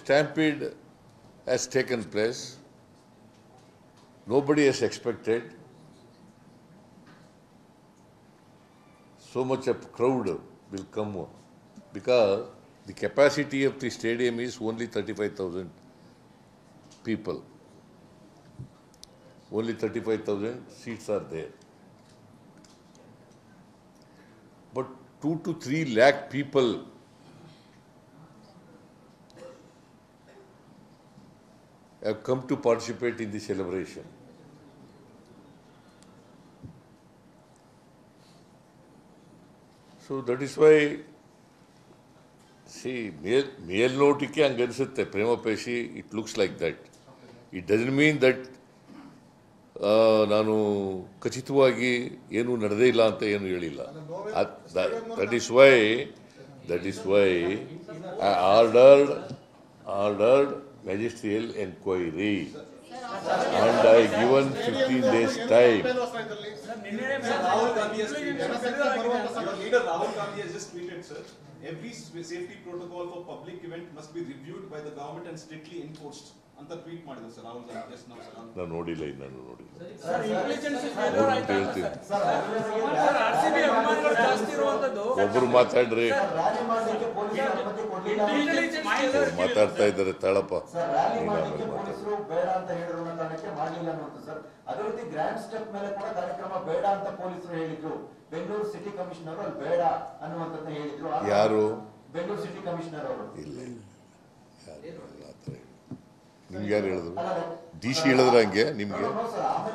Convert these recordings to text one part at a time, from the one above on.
stampede has taken place. Nobody has expected so much of crowd will come because the capacity of the stadium is only 35,000 people. Only 35,000 seats are there. But 2 to 3 lakh people have come to participate in the celebration. So that is why, see, ಮೇಲ್ನೋಟಕ್ಕೆ ಹಂಗೆ ಅನಿಸುತ್ತೆ, ಪ್ರೇಮ ಪೇಶಿ, it looks like that. It doesn't mean that ನಾನು ಖಚಿತವಾಗಿ ಏನು ನಡೆದೇ ಇಲ್ಲ ಅಂತ ಏನು ಹೇಳಿಲ್ಲ. That is why I ordered magisterial inquiry and I given 15 days time. Rahul Gandhi has tweeted. Your leader Rahul Gandhi has just tweeted, sir. Every safety protocol for public event must be reviewed by the government and strictly enforced. ಅಂತ tweet ಮಾಡಿದ್ರು sir Rahul Gandhi. Just ನಾವು sir ನಾನು ನೋಡಿಲ್ಲ, ನಾನು ನೋಡಿಲ್ಲ. Sir intelligence failure ಆಯ್ತಾ sir? RCB ಅಭಿಮಾನಿಗಳು ಜಾಸ್ತಿ ಇರುವಂತದ್ದು. ಒಬ್ಬರು ಮಾತಾಡ್ರಿ, ಮಾತಾಡ್ತಾ ಇದ್ದಾರೆ ತಾಳಪ್ಪ. ಪೊಲೀಸರು ಬೇಡ ಅಂತ ಹೇಳಿದ್ರು ಕಾರಣಕ್ಕೆ ಮಾಡಲಿಲ್ಲ ಅನ್ನೋದು ಸರ್. ಅದೇ ರೀತಿ ಗ್ರ್ಯಾಂಡ್ ಸ್ಟೆಪ್ ಮೇಲೆ ಕೂಡ ಕಾರ್ಯಕ್ರಮ ಬೇಡ ಅಂತ ಪೊಲೀಸರು ಹೇಳಿದ್ರು. ಬೆಂಗಳೂರು ಸಿಟಿ ಕಮಿಷನರ್ ಅಲ್ಲಿ ಬೇಡ ಅನ್ನುವಂಥದ್ದು ಹೇಳಿದ್ರು. ಯಾರು? ಬೆಂಗಳೂರು ಸಿಟಿ ಕಮಿಷನರ್ ಅವರು. ಇಲ್ಲ, ನಿಮ್ಗೆ ಯಾರು ಹೇಳಿದ್ರು? ಡಿ ಸಿ ಹೇಳಿದ್ರ ಹಂಗೆ ನಿಮ್ಗೆ?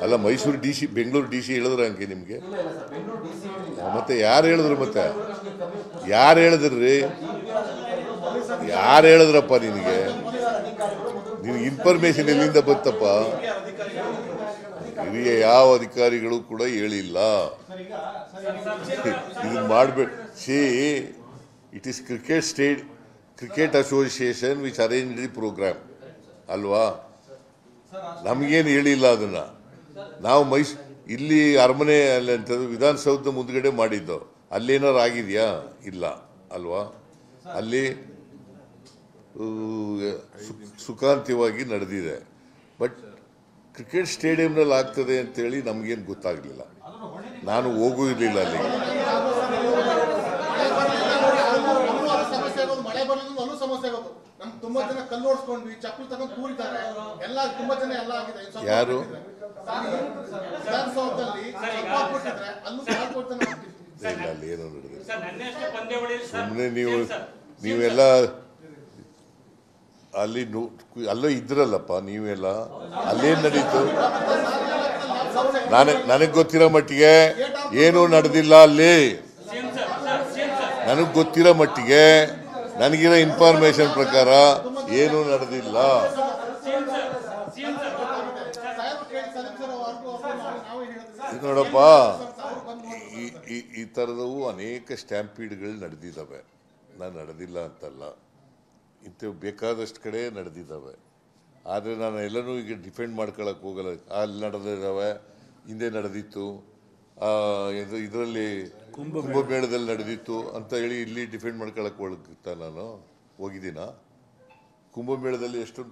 ಅಲ್ಲ, Mysuru D C, Bengaluru D C ಹೇಳಿದ್ರ ಹಂಗೆ ನಿಮ್ಗೆ? ಮತ್ತೆ ಯಾರು ಹೇಳಿದ್ರು? ಮತ್ತೆ ಯಾರು ಹೇಳಿದ್ರಿ? ಯಾರು ಹೇಳಿದ್ರಪ್ಪ ನಿನಗೆ? ನಿನಗೆ ಇನ್ಫಾರ್ಮೇಶನ್ ಎಲ್ಲಿಂದ ಬಂತಪ್ಪ? ಹಿರಿಯ ಯಾವ ಅಧಿಕಾರಿಗಳು ಕೂಡ ಹೇಳಿಲ್ಲ. ಇದನ್ನ ಮಾಡಬೇಡಿ. See, it is cricket association which arrange the program ಅಲ್ವಾ? ನಮಗೇನು ಹೇಳಿಲ್ಲ ಅದನ್ನ. ನಾವು ಇಲ್ಲಿ ಅರಮನೆ ಅಲ್ಲಿ ಅಂತ ವಿಧಾನಸೌಧದ ಮುಂದ್ಗಡೆ ಮಾಡಿದ್ದು. ಅಲ್ಲೇನಾರು ಆಗಿದೆಯಾ? ಇಲ್ಲ ಅಲ್ವಾ? ಅಲ್ಲಿ ಸುಖಾಂತ್ಯವಾಗಿ ನಡೆದಿದೆ. ಬಟ್ ಕ್ರಿಕೆಟ್ ಸ್ಟೇಡಿಯಂನಲ್ಲಿ ಆಗ್ತದೆ ಅಂತೇಳಿ ನಮಗೇನು ಗೊತ್ತಾಗಲಿಲ್ಲ. ನಾನು ಹೋಗೂ ಇರಲಿಲ್ಲ ಅಲ್ಲಿ. ಮಳೆ ಬರಲಿಲ್ಲ, ಅಲ್ಲೂ ಸಮಸ್ಯೆ ಆಗೋದು. ನಮ್ಗೆ ತುಂಬಾ ಜನ ಕಲ್ಲು ಓಡಿಸ್ಕೊಂಡ್ವಿ, ಚಪ್ಪಲಿ ತಗೊಂಡು ಕೂರಿದ್ದಾರೆ. ಎಲ್ಲ ತುಂಬಾ ಜನ ಎಲ್ಲ ಆಗಿದೆ. ಯಾರು? ವಿಧಾನಸೌಧದಲ್ಲಿ ಅಲ್ಲೂ ಇಲ್ಲ, ಅಲ್ಲಿ ಏನೋ ನಡೆದಿದೆ. ಸುಮ್ಮನೆ ನೀವೆಲ್ಲ ಅಲ್ಲಿ ಅಲ್ಲೋ ಇದ್ರಲ್ಲಪ್ಪ ನೀವೆಲ್ಲ. ಅಲ್ಲೇನು ನಡೀತು? ನನಗೆ ಗೊತ್ತಿರೋ ಮಟ್ಟಿಗೆ ಏನೂ ನಡೆದಿಲ್ಲ ಅಲ್ಲಿ. ನನಗೆ ಗೊತ್ತಿರೋ ಮಟ್ಟಿಗೆ, ನನಗಿರೋ ಇನ್ಫಾರ್ಮೇಶನ್ ಪ್ರಕಾರ ಏನೂ ನಡೆದಿಲ್ಲ. ನೋಡಪ್ಪ, ಈ ಥರದವು ಅನೇಕ ಸ್ಟ್ಯಾಂಪೀಡ್ಗಳು ನಡೆದಿದ್ದಾವೆ. ನಾನು ನಡೆದಿಲ್ಲ ಅಂತಲ್ಲ, ಇಂಥವು ಬೇಕಾದಷ್ಟು ಕಡೆ ನಡೆದಿದ್ದಾವೆ. ಆದರೆ ನಾನು ಎಲ್ಲನೂ ಈಗ ಡಿಫೆಂಡ್ ಮಾಡ್ಕೊಳಕ್ಕೆ ಹೋಗಲ್ಲ. ಅಲ್ಲಿ ನಡೆದಿದ್ದಾವೆ, ಹಿಂದೆ ನಡೆದಿತ್ತು, ಇದರಲ್ಲಿ ಕುಂಭಮೇಳದಲ್ಲಿ ನಡೆದಿತ್ತು ಅಂತ ಹೇಳಿ ಇಲ್ಲಿ ಡಿಫೆಂಡ್ ಮಾಡ್ಕೊಳಕ್ಕೆ ಹೋಗ್ತಾ ನಾನು ಹೋಗಿದ್ದೀನ? ಕುಂಭಮೇಳದಲ್ಲಿ ಎಷ್ಟು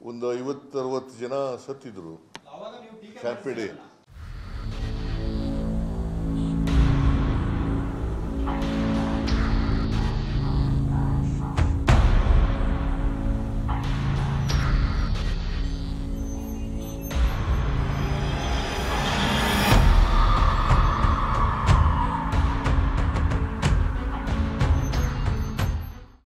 ಒಂದು 50-60 ಜನ ಸತ್ತಿದ್ರು ಸ್ಟ್ಯಾಂಪೀಡ್.